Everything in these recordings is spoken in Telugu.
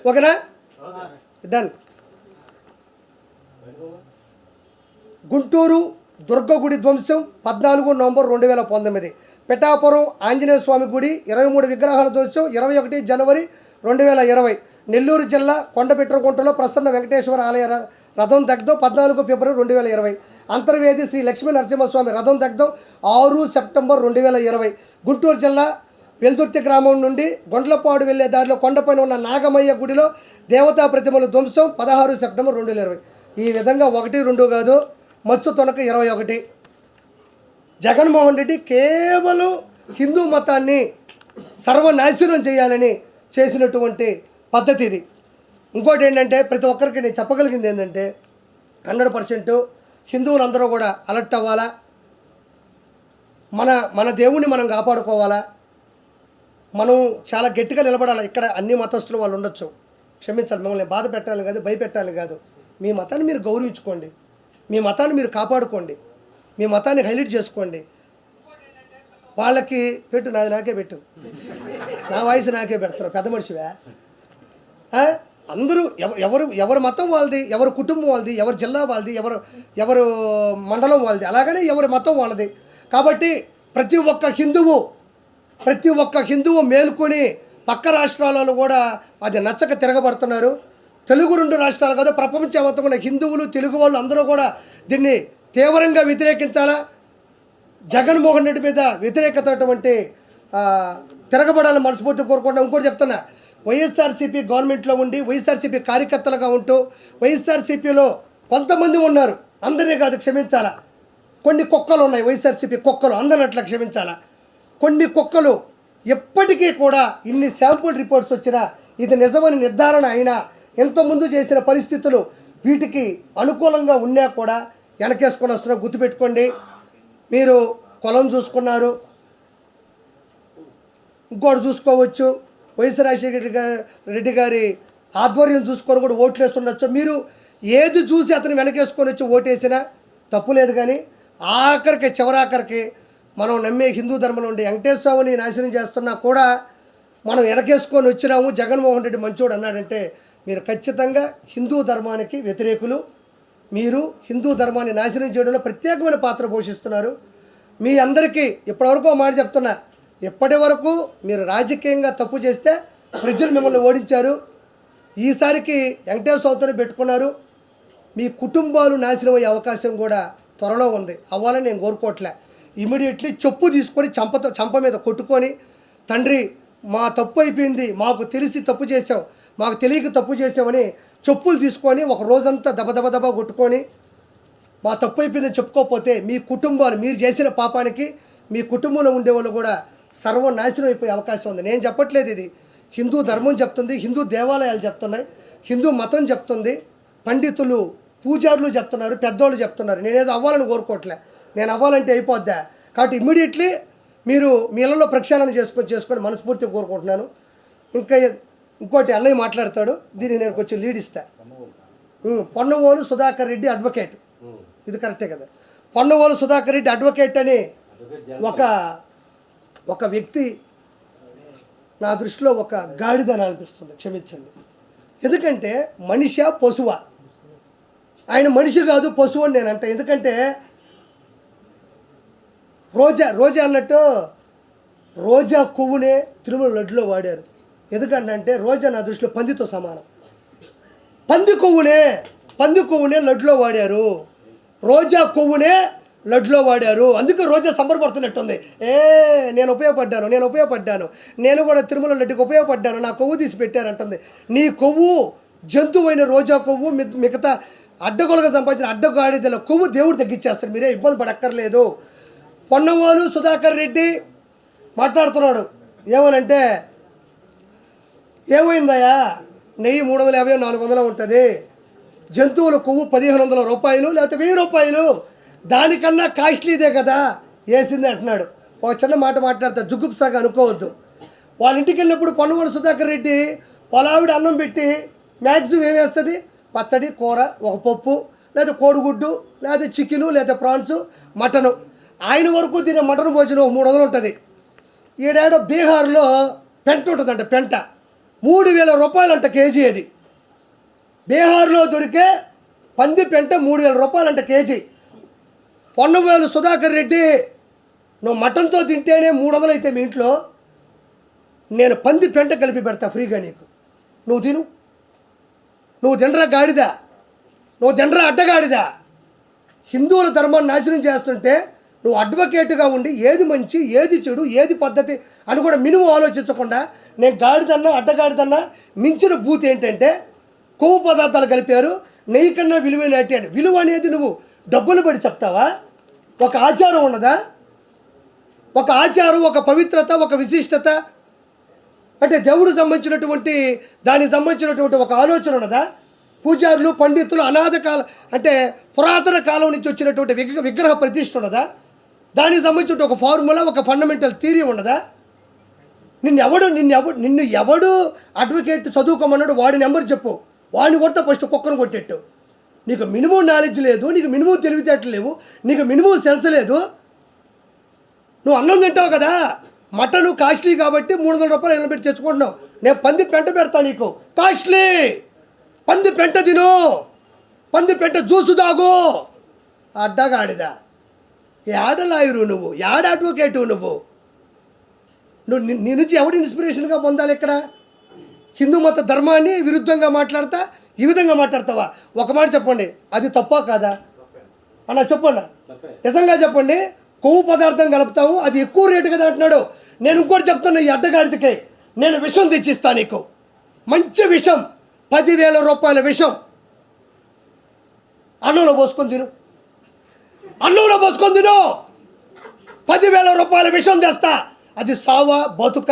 ఓకేనా? డన్. గుంటూరు దుర్గగుడి ధ్వంసం 14 నవంబర్ 2019. పిఠాపురం ఆంజనేయ స్వామి గుడి 23 విగ్రహాల ధ్వంసం 21 జనవరి 2020. నెల్లూరు జిల్లా కొండపిట్రకుంటలో ప్రసన్న వెంకటేశ్వర ఆలయ రథం దగ్ధం 14 ఫిబ్రవరి 2020. అంతర్వేది శ్రీ లక్ష్మీ నరసింహస్వామి రథం దగ్ధం 6 సెప్టెంబర్ 2020. గుంటూరు జిల్లా వెల్దుర్తి గ్రామం నుండి గొండ్లపాడు వెళ్లే దారిలో కొండపైన ఉన్న నాగమయ్య గుడిలో దేవతా ప్రతిమల ధ్వంసం 16 సెప్టెంబర్ 2020. ఈ విధంగా 1, 2 కాదు, మచ్చు తొనక 21. జగన్మోహన్ రెడ్డి కేవలం హిందూ మతాన్ని సర్వనాశనం చేయాలని చేసినటువంటి పద్ధతి ఇది. ఇంకోటి ఏంటంటే, ప్రతి ఒక్కరికి నేను చెప్పగలిగింది ఏంటంటే 100% హిందువులందరూ కూడా అలర్ట్ అవ్వాలా, మన దేవుణ్ణి మనం కాపాడుకోవాలా, మనం చాలా గట్టిగా నిలబడాలి. ఇక్కడ అన్ని మతస్థులు వాళ్ళు ఉండొచ్చు, క్షమించాలి, మిమ్మల్ని బాధ పెట్టాలని కాదు, భయపెట్టాలని కాదు. మీ మతాన్ని మీరు గౌరవించుకోండి, మీ మతాన్ని మీరు కాపాడుకోండి, మీ మతాన్ని హైలైట్ చేసుకోండి. వాళ్ళకి పెట్టు, నాకే పెట్టు, నా వాయిస్ నాకే పెడతారు, పెద్ద మనిషివా? అందరూ ఎవరి మతం వాళ్ళది, ఎవరి కుటుంబం వాళ్ళది, ఎవరి జిల్లా వాళ్ళది, ఎవరు మండలం వాళ్ళది, అలాగనే ఎవరి మతం వాళ్ళది. కాబట్టి ప్రతి ఒక్క హిందువు మేల్కొని పక్క రాష్ట్రాలలో కూడా అది నచ్చక తిరగబడుతున్నారు. తెలుగు 2 రాష్ట్రాలు కాదు, ప్రపంచవ్యాప్తంగా హిందువులు, తెలుగు వాళ్ళు అందరూ కూడా దీన్ని తీవ్రంగా వ్యతిరేకించాలా. జగన్మోహన్ రెడ్డి మీద వ్యతిరేకత తిరగబడాలని మనస్ఫూర్తి కోరుకుంటున్నా. ఇంకోటి చెప్తున్నా, వైఎస్ఆర్సీపీ గవర్నమెంట్లో ఉండి వైఎస్ఆర్సీపీ కార్యకర్తలుగా ఉంటూ వైఎస్ఆర్సీపీలో కొంతమంది ఉన్నారు, అందరినీ కాదు, క్షమించాలా. కొన్ని కుక్కలు ఉన్నాయి, వైఎస్ఆర్సీపీ కుక్కలు, అందరిని అట్లా క్షమించాలా. కొన్ని కుక్కలు ఎప్పటికీ కూడా ఇన్ని శాంపుల్ రిపోర్ట్స్ వచ్చినా ఇది నిజమని నిర్ధారణ అయినా ఇంతకుముందు చేసిన పరిస్థితులు వీటికి అనుకూలంగా ఉన్నా కూడా వెనకేసుకొని వస్తున్నా. గుర్తుపెట్టుకోండి, మీరు కులం చూసుకున్నారు, ఇంకోటి చూసుకోవచ్చు, వైఎస్ రాజశేఖర రెడ్డి గారి ఆధ్వర్యం చూసుకొని కూడా ఓట్లు వేస్తుండొచ్చు. మీరు ఏది చూసి అతను వెనకేసుకొని వచ్చి ఓటేసినా తప్పు లేదు. కానీ చివరాఖరికి మనం నమ్మే హిందూ ధర్మం నుండి వెంకటేశ్వర స్వామిని నాశనం చేస్తున్నా కూడా మనం వెనకేసుకొని వచ్చినాము, జగన్మోహన్ రెడ్డి మంచోడు అన్నాడంటే మీరు ఖచ్చితంగా హిందూ ధర్మానికి వ్యతిరేకులు. మీరు హిందూ ధర్మాన్ని నాశనం చేయడంలో ప్రత్యేకమైన పాత్ర పోషిస్తున్నారు. మీ అందరికీ ఇప్పటివరకు మాట చెప్తున్నా, ఇప్పటి వరకు మీరు రాజకీయంగా తప్పు చేస్తే ప్రజలు మిమ్మల్ని ఓడించారు. ఈసారికి వెంకటేశ్వర స్వామితోనే పెట్టుకున్నారు. మీ కుటుంబాలు నాశనం అయ్యే అవకాశం కూడా త్వరలో ఉంది. అవ్వాలని నేను కోరుకోవట్లే. ఇమీడియట్లీ చెప్పు తీసుకొని చంప మీద కొట్టుకొని, తండ్రి మా తప్పు అయిపోయింది, మాకు తెలిసి తప్పు చేసాం, మాకు తెలియక తప్పు చేసామని చెప్పులు తీసుకొని ఒక రోజంతా దబ కొట్టుకొని మా తప్పు అయిపోయిందని చెప్పుకోకపోతే మీ కుటుంబాలు, మీరు చేసిన పాపానికి మీ కుటుంబంలో ఉండేవాళ్ళు కూడా సర్వనాశనం అయిపోయే అవకాశం ఉంది. నేను చెప్పట్లేదు, ఇది హిందూ ధర్మం చెప్తుంది, హిందూ దేవాలయాలు చెప్తున్నాయి, హిందూ మతం చెప్తుంది, పండితులు పూజారులు చెప్తున్నారు, పెద్దోళ్ళు చెప్తున్నారు. నేనేదో అవ్వాలని కోరుకోవట్లే, నేను అవ్వాలంటే అయిపోద్దా. కాబట్టి ఇమ్మీడియట్లీ మీరు మీ ఇళ్ళలో ప్రక్షాళన చేసుకొని మనస్ఫూర్తిగా కోరుకుంటున్నాను. ఇంకోటి అన్నయ్య మాట్లాడతాడు, దీన్ని నేను కొంచెం లీడ్ ఇస్తా. పొన్నవోలు సుధాకర్ రెడ్డి అడ్వకేట్, ఇది కరెక్టే కదా. పొన్నవోలు సుధాకర్ రెడ్డి అడ్వకేట్ అని ఒక వ్యక్తి నా దృష్టిలో ఒక గాడిదని అనిపిస్తుంది, క్షమించండి. ఎందుకంటే మనిషా పశువా? ఆయన మనిషి కాదు, పశువు అని నేను అంట. ఎందుకంటే రోజా అన్నట్టు రోజా కొవ్వునే తిరుమల లడ్డులో వాడారు. ఎందుకంటే రోజా నా దృష్టిలో పందితో సమానం. పంది కొవ్వునే లడ్డులో వాడారు, రోజా కొవ్వునే లడ్డులో వాడారు. అందుకే రోజా సంబరపడుతున్నట్టుంది. నేను ఉపయోగపడ్డాను, నేను కూడా తిరుమల లడ్డుకి ఉపయోగపడ్డాను, నా కొవ్వు తీసి పెట్టారంటుంది. నీ కొవ్వు జంతువైన రోజా కొవ్వు మిగతా అడ్డగోలుగా సంపాదించిన అడ్డగాడిదల కొవ్వు దేవుడు తగ్గించేస్తాడు, మీరే ఇబ్బంది పడక్కర్లేదు. పొన్నవోలు సుధాకర్ రెడ్డి మాట్లాడుతున్నాడు ఏమనంటే, ఏమైందయ్యా, నెయ్యి 350 400 ఉంటుంది, జంతువుల కొవ్వు 1500 రూపాయలు లేకపోతే 1000 రూపాయలు, దానికన్నా కాస్ట్లీదే కదా వేసింది అంటున్నాడు. ఒక చిన్న మాట మాట్లాడతా, జుగుప్సాగా అనుకోవద్దు. వాళ్ళ ఇంటికి వెళ్ళినప్పుడు పొన్నవోలు సుధాకర్ రెడ్డి వాళ్ళ ఆవిడ అన్నం పెట్టి మ్యాక్సిమం ఏమేస్తుంది, పచ్చడి, కూర, ఒక పప్పు, లేదా కోడిగుడ్డు, లేదా చికెను, లేదా ప్రాన్స్, మటను. ఆయన వరకు తినే మటన్ భోజనం 300 ఉంటుంది. ఈడేడో బీహార్లో పెంట ఉంటుందంట, పెంట 3,000 రూపాయలంట కేజీ. అది బీహార్లో దొరికే పంది పెంట 3,000 రూపాయలంట కేజీ. పొన్నవేలు సుధాకర్ రెడ్డి, నువ్వు మటన్తో తింటేనే 300 అయితే మీ ఇంట్లో, నేను పంది పెంట కలిపి పెడతా ఫ్రీగా నీకు, నువ్వు తిను. నువ్వు తినరా గాడిదా, నువ్వు తినరా అడ్డగాడిదా. హిందువుల ధర్మాన్ని నాశనం చేస్తుంటే నువ్వు అడ్వకేట్గా ఉండి ఏది మంచి ఏది చెడు ఏది పద్ధతి అని కూడా మినిమం ఆలోచించకుండా, నేను గాడిదన్నా అడ్డగాడిదన్నా మించిన బూత్ ఏంటంటే కొవ్వు పదార్థాలు కలిపారు, నెయ్యి కన్నా విలువైన అంటే విలువ అనేది నువ్వు డబ్బులు పడి చెప్తావా? ఒక ఆచారం ఉన్నదా? ఒక ఆచారం, ఒక పవిత్రత, ఒక విశిష్టత అంటే దేవుడికి సంబంధించినటువంటి దానికి సంబంధించినటువంటి ఒక ఆలోచన ఉన్నదా? పూజారులు పండితులు అనాథ కాలం అంటే పురాతన కాలం నుంచి వచ్చినటువంటి విగ్రహ ప్రతిష్ఠ ఉన్నదా? దానికి సంబంధించిన ఒక ఫార్ములా, ఒక ఫండమెంటల్ థియరీ ఉండదా? నిన్ను ఎవడు అడ్వకేట్ చదువుకోమన్నాడు, వాడి నెంబర్ చెప్పు, వాడిని కొడితే ఫస్ట్ కుక్కను కొట్టేట్టు. నీకు మినిమం నాలెడ్జ్ లేదు, నీకు మినిమం తెలివితేటలు లేవు, నీకు మినిమం సెన్స్ లేదు. నువ్వు అన్నం తింటావు కదా, మటన్ కాస్ట్లీ కాబట్టి 300 రూపాయలు నిలబెట్టి తెచ్చుకుంటున్నావు. నేను పంది పెంట పెడతా నీకు, కాస్ట్లీ పంది పెంట తిను, పంది పెంట జ్యూసు తాగు. అడ్డగాడిదా, యాడ లాయరు నువ్వు, యాడ అడ్వకేటు నువ్వు నీ నుంచి ఎవడు ఇన్స్పిరేషన్గా పొందాలి? ఇక్కడ హిందూ మత ధర్మాన్ని విరుద్ధంగా మాట్లాడతా ఈ విధంగా మాట్లాడతావా? ఒక మాట చెప్పండి, అది తప్పా కాదా అన్న? చెప్పండి, నిజంగా చెప్పండి. కొవ్వు పదార్థం కలుపుతావు, అది ఎక్కువ రేటు కదా అంటున్నాడు. నేను ఇంకోటి చెప్తున్నా, ఈ అడ్డగాడికి నేను విషం తెచ్చిస్తా నీకు, మంచి విషం, 10,000 రూపాయల విషం. అన్నంలో పోసుకొని తిను, అన్నంలో పోసుకొని తిను. 10,000 రూపాయల విషం తెస్తా. అది సావా బతుక,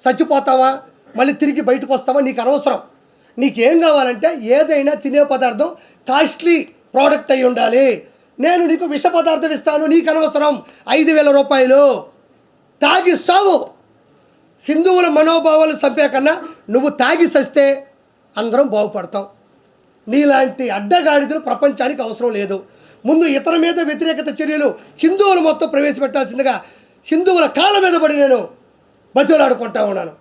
చచ్చిపోతావా, మళ్ళీ తిరిగి బయటకు వస్తావా, నీకు అనవసరం. నీకేం కావాలంటే ఏదైనా తినే పదార్థం కాస్ట్లీ ప్రోడక్ట్ అయి ఉండాలి. నేను నీకు విష పదార్థం ఇస్తాను, నీకు అనవసరం. 5,000 రూపాయలు తాగి సావు. హిందువుల మనోభావాలు చంపే కన్నా నువ్వు తాగి సస్తే అందరం బాగుపడతాం. నీలాంటి అడ్డగాడిదలు ప్రపంచానికి అవసరం లేదు. ముందు ఇతర మీద వ్యతిరేకత చర్యలు హిందువులు మొత్తం ప్రవేశపెట్టాల్సిందిగా హిందువుల కాళ్ళ మీద పడి నేను బతులాడుకుంటా ఉన్నాను.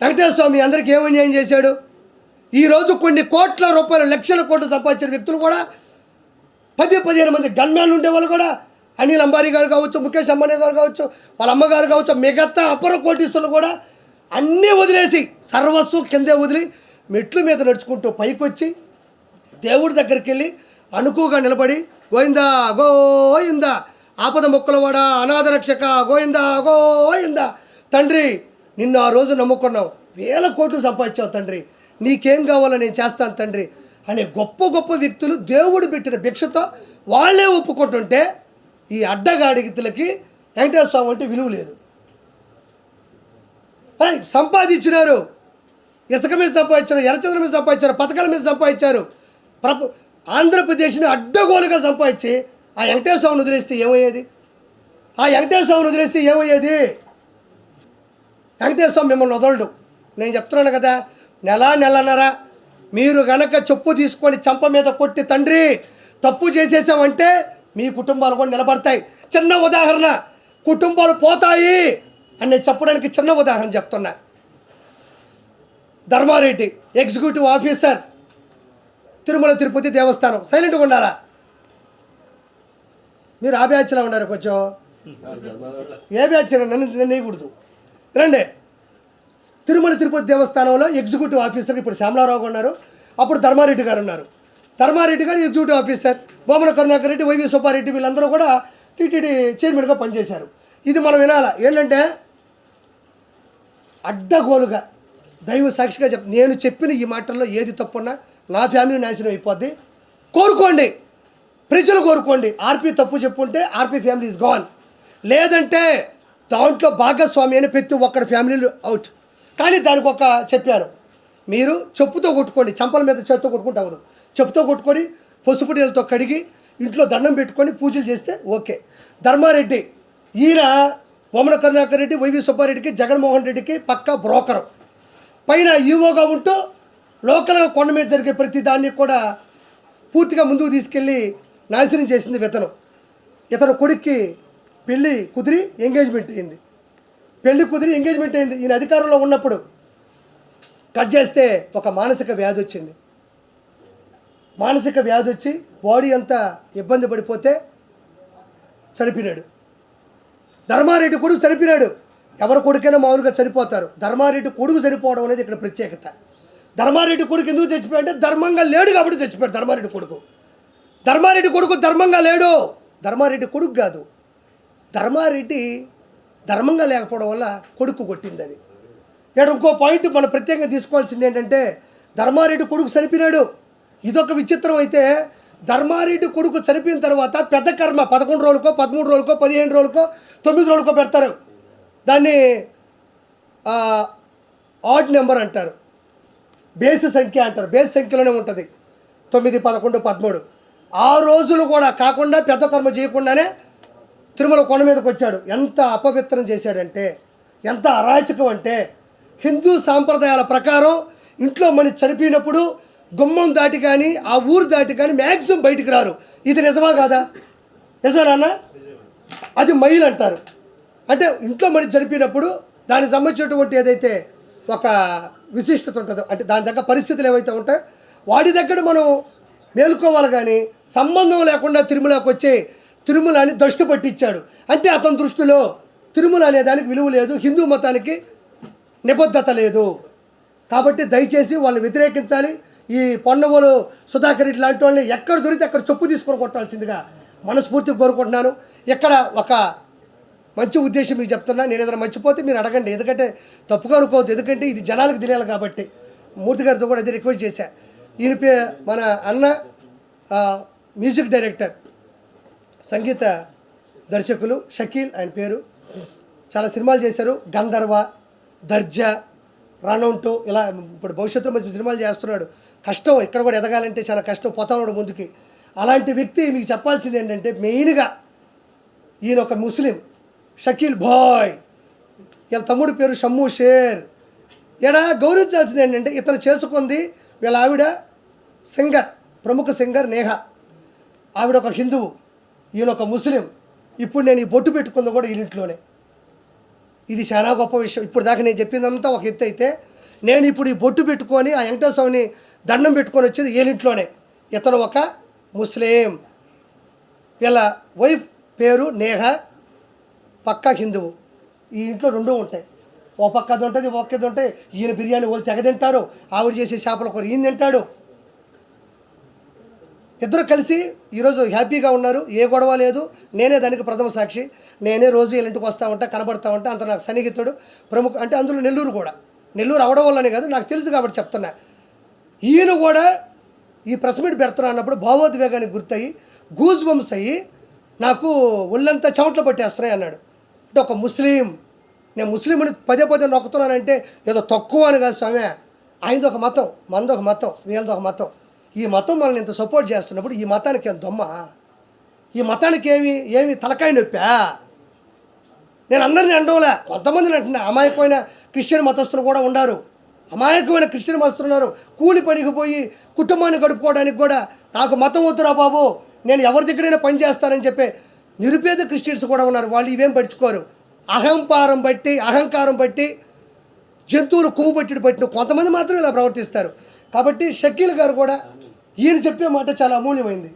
వెంకటేశ్వర స్వామి అందరికీ ఏం అన్యాయం చేశాడు? ఈరోజు కొన్ని కోట్ల రూపాయలు, లక్షల కోట్లు సంపాదించిన వ్యక్తులు కూడా 10-15 మంది గన్మ్యాన్లు ఉండేవాళ్ళు కూడా, అనిల్ అంబానీ గారు కావచ్చు, ముఖేష్ అంబానీ గారు కావచ్చు, వాళ్ళ అమ్మగారు కావచ్చు, మిగతా అపర కోటీస్తులు కూడా అన్నీ వదిలేసి సర్వస్వం కిందే వదిలి మెట్ల మీద నడుచుకుంటూ పైకి వచ్చి దేవుడి దగ్గరికి వెళ్ళి అనుకుగా నిలబడి గోయిందా గోయిందా, ఆపద మొక్కలవాడ, అనాథ రక్షక, గోయిందా గోయిందా. తండ్రి నిన్ను ఆ రోజు నమ్ముకున్నావు, 1000 కోట్లు సంపాదించావు తండ్రి, నీకేం కావాలో నేను చేస్తాను తండ్రి అనే గొప్ప గొప్ప వ్యక్తులు దేవుడు పెట్టిన భిక్షతో వాళ్ళే ఒప్పుకుంటుంటే ఈ అడ్డగాడిగితులకి వెంకటేశ్వర స్వామి అంటే విలువ లేదు. సంపాదించినారు, ఇసుక మీద సంపాదించారు, ఎర్రచంద్ర మీద సంపాదించారు, పథకాల మీద సంపాదించారు. ఆంధ్రప్రదేశ్ని అడ్డగోలుగా సంపాదించి ఆ వెంకటేశ్వర స్వామిని వదిలేస్తే ఏమయ్యేది? ఆ వెంకటేశ్వర స్వామిని వదిలేస్తే ఏమయ్యేది? వెంకటేశ్వర స్వామి మిమ్మల్ని వదలడు. నేను చెప్తున్నాను కదా, నెలన్నర మీరు గనక చెప్పు తీసుకొని చంప మీద కొట్టి తండ్రి తప్పు చేసేసామంటే మీ కుటుంబాలు కూడా నిలబడతాయి. చిన్న ఉదాహరణ, కుటుంబాలు పోతాయి అని నేను చెప్పడానికి చిన్న ఉదాహరణ చెప్తున్నా. ధర్మారెడ్డి ఎగ్జిక్యూటివ్ ఆఫీసర్, తిరుమల తిరుపతి దేవస్థానం. సైలెంట్గా ఉండాలా మీరు? ఆ బ్యాచ్లో ఉన్నారు కొంచెం. ఏ బ్యాచ్ నన్ను వేయకూడదు. రండి, తిరుమల తిరుపతి దేవస్థానంలో ఎగ్జిక్యూటివ్ ఆఫీసర్ ఇప్పుడు శ్యామలారావు ఉన్నారు, అప్పుడు ధర్మారెడ్డి గారు ఉన్నారు. ధర్మారెడ్డి గారు executive officer, Bommana Karunakar Reddy, Y V Subba Reddy వీళ్ళందరూ కూడా టీటీడీ చైర్మన్గా పనిచేశారు. ఇది మనం వినాలా ఏంటంటే అడ్డగోలుగా దైవ సాక్షిగా నేను చెప్పిన ఈ మాటల్లో ఏది తప్పున్నా నా ఫ్యామిలీ నాశనం అయిపోద్ది. కోరుకోండి, ప్రజలు కోరుకోండి. ఆర్పీ తప్పు చెప్పుంటే ఆర్పీ ఫ్యామిలీ ఈజ్ గాన్, లేదంటే దాంట్లో భాగస్వామి అని ప్రతి ఒక్కడి ఫ్యామిలీలు అవుట్. కానీ దానికి ఒక చెప్పారు, మీరు చెప్పుతో కొట్టుకోండి, చంపల మీద చేత్తో కొట్టుకుంటే అవ్వదు. చెప్పుతో కొట్టుకొని పసుపు నీళ్ళతో కడిగి ఇంట్లో దండం పెట్టుకొని పూజలు చేస్తే ఓకే. ధర్మారెడ్డి ఈయన బొమ్మన కరుణాకర్ రెడ్డి, వైవి సుబ్బారెడ్డికి, జగన్మోహన్ రెడ్డికి పక్కా బ్రోకరు. పైన ఈవోగా ఉంటూ లోకల్గా కొండ మీద జరిగే ప్రతి దాన్ని కూడా పూర్తిగా ముందుకు తీసుకెళ్ళి నాశనం చేసింది ఇతను కొడుక్కి పెళ్ళి కుదిరి ఎంగేజ్మెంట్ అయింది. పెళ్లి కుదిరి ఎంగేజ్మెంట్ అయింది. ఈయన అధికారంలో ఉన్నప్పుడు కట్ చేస్తే ఒక మానసిక వ్యాధి వచ్చింది. మానసిక వ్యాధి వచ్చి బాడీ అంతా ఇబ్బంది పడిపోతే చనిపోయినాడు. ధర్మారెడ్డి కొడుకు చనిపోయినాడు. ఎవరి కొడుకైనా మామూలుగా చనిపోతారు. ధర్మారెడ్డి కొడుకు చనిపోవడం అనేది ఇక్కడ ప్రత్యేకత. ధర్మారెడ్డి కొడుకు ఎందుకు చచ్చిపోయాడంటే ధర్మంగా లేడు కాబట్టి చచ్చిపోయాడు. ధర్మారెడ్డి కొడుకు ధర్మంగా లేడు. ధర్మారెడ్డి కొడుకు కాదు, ధర్మారెడ్డి ధర్మంగా లేకపోవడం వల్ల కొడుకు కొట్టింది. అది ఇక్కడ ఇంకో పాయింట్ మనం ప్రత్యేకంగా తీసుకోవాల్సింది ఏంటంటే ధర్మారెడ్డి కొడుకు చనిపోయినాడు. ఇదొక విచిత్రం. అయితే ధర్మారెడ్డి కొడుకు చనిపోయిన తర్వాత పెద్ద కర్మ 11 రోజులకో 13 రోజులకో 15 రోజులకో 9 రోజులకో పెడతారు. దాన్ని ఆడ్ నెంబర్ అంటారు, బేసి సంఖ్య అంటారు. బేసి సంఖ్యలోనే ఉంటుంది 9, 11, 13. ఆ రోజులు కూడా కాకుండా పెద్ద కర్మ చేయకుండానే తిరుమల కొండ మీదకి వచ్చాడు. ఎంత అపవిత్రం చేశాడంటే, ఎంత అరాచకం అంటే, హిందూ సాంప్రదాయాల ప్రకారం ఇంట్లో మనిషి చనిపోయినప్పుడు గుమ్మం దాటి కానీ ఆ ఊరు దాటి కానీ మ్యాక్సిమం బయటికి రారు. ఇది నిజమా కాదా? నిజమేనా? అది మైల్ అంటారు. అంటే ఇంట్లో మనిషి చనిపోయినప్పుడు దానికి సంబంధించినటువంటి ఏదైతే ఒక విశిష్టత ఉంటుందో, అంటే దాని దగ్గర పరిస్థితులు ఏవైతే ఉంటాయో వాటి దగ్గర మనం మేలుకోవాలి. కానీ సంబంధం లేకుండా తిరుమలకి వచ్చి తిరుమలని దృష్టి పట్టించాడు. అంటే అతని దృష్టిలో తిరుమల అనే దానికి విలువ లేదు, హిందూ మతానికి నిబద్ధత లేదు. కాబట్టి దయచేసి వాళ్ళని వ్యతిరేకించాలి. ఈ పొన్నవోలు సుధాకర్ రెడ్డి లాంటి వాళ్ళని ఎక్కడ దొరికితే అక్కడ చెప్పు తీసుకొని కొట్టాల్సిందిగా మనస్ఫూర్తిగా కోరుకుంటున్నాను. ఇక్కడ ఒక మంచి ఉద్దేశం మీకు చెప్తున్నా. నేను ఏదైనా మర్చిపోతే మీరు అడగండి, ఎందుకంటే తప్పుగా అనుకోవద్దు. ఎందుకంటే ఇది జనాలకు తెలియాలి కాబట్టి. మూర్తి గారితో కూడా అదే రిక్వెస్ట్ చేశా. ఈయన మన అన్న మ్యూజిక్ డైరెక్టర్, సంగీత దర్శకులు షకీల్ ఆయన పేరు. చాలా సినిమాలు చేశారు. గంధర్వ, దర్జా, రనౌంటో, ఇలా ఇప్పుడు భవిష్యత్తులో మంచి సినిమాలు చేస్తున్నాడు. కష్టం, ఇక్కడ కూడా ఎదగాలంటే చాలా కష్టం, పోతాడు ముందుకి. అలాంటి వ్యక్తి మీకు చెప్పాల్సింది ఏంటంటే, మెయిన్గా ఈయన ఒక ముస్లిం, షకీల్ బాయ్. వీళ్ళ తమ్ముడి పేరు షమ్మూ షేర్. ఇక్కడ గౌరవించాల్సింది ఏంటంటే, ఇతను చేసుకుంది వీళ్ళ ఆవిడ సింగర్, ప్రముఖ సింగర్ నేహా. ఆవిడ ఒక హిందువు, ఈయన ఒక ముస్లిం. ఇప్పుడు నేను ఈ బొట్టు పెట్టుకుంది కూడా వీళ్ళింట్లోనే. ఇది చాలా గొప్ప విషయం. ఇప్పుడు దాకా నేను చెప్పిందంతా ఒక ఎత్తు అయితే, నేను ఇప్పుడు ఈ బొట్టు పెట్టుకొని ఆ వెంకటేశ్వర స్వామిని దండం పెట్టుకొని వచ్చేది వీళ్ళింట్లోనే. ఇతను ఒక ముస్లిం, వీళ్ళ వైఫ్ పేరు నేహా, పక్కా హిందువు. ఈ ఇంట్లో రెండూ ఉంటాయి. ఓ పక్క అది ఉంటుంది, ఒక్కది ఉంటాయి. ఈయన బిర్యానీ వాళ్ళు తెగ తింటారు, ఆవిడ చేసే చేపల కూర ఈయన తింటాడు. ఇద్దరు కలిసి ఈరోజు హ్యాపీగా ఉన్నారు, ఏ గొడవ లేదు. నేనే దానికి ప్రథమ సాక్షి. నేనే రోజు వీళ్ళ ఇంటికి వస్తూ ఉంటా, కనబడతా ఉంటా. అంత నాకు సన్నిహితుడు, ప్రముఖ. అంటే అందులో నెల్లూరు కూడా, నెల్లూరు అవడం వల్లనే కాదు, నాకు తెలుసు కాబట్టి చెప్తున్నా. ఈయన కూడా ఈ ప్రెస్ మీట్ పెడుతున్నా అన్నప్పుడు భావోద్వేగానికి గుర్తయి గూజ్ బంప్స్ అయ్యి నాకు ఒళ్ళంతా చెమట్లు పట్టేస్తున్నాయి అన్నాడు. అంటే ఒక ముస్లిం, నేను ముస్లింని పదే పదే నొక్కుతున్నానంటే ఏదో తక్కువ అని కాదు స్వామి. ఆయనది ఒక మతం, మనది ఒక మతం, వీళ్ళది ఒక మతం. ఈ మతం మనల్ని ఇంత సపోర్ట్ చేస్తున్నప్పుడు ఈ మతానికి ఏం దొమ్మ? ఈ మతానికి ఏమి తలకాయ నొప్పా? నేను అందరినీ అండవులే, కొంతమందిని అంటున్నా. అమాయకమైన క్రిస్టియన్ మతస్థులు కూడా ఉన్నారు. అమాయకమైన క్రిస్టియన్ మతస్థులు ఉన్నారు. కూలి పనికి పోయి కుటుంబాన్ని గడుపుకోవడానికి కూడా నాకు మతం వద్దురా బాబు, నేను ఎవరి దగ్గరైనా పని చేస్తానని చెప్పే నిరుపేద క్రిస్టియన్స్ కూడా ఉన్నారు. వాళ్ళు ఇవేం పట్టించుకోరు. అహంకారం బట్టి జంతువులు కొవ్వు పట్టిన కొంతమంది మాత్రం ఇలా ప్రవర్తిస్తారు. కాబట్టి షకీల్ గారు కూడా ఈయన చెప్పే మాట చాలా అమూల్యమైంది.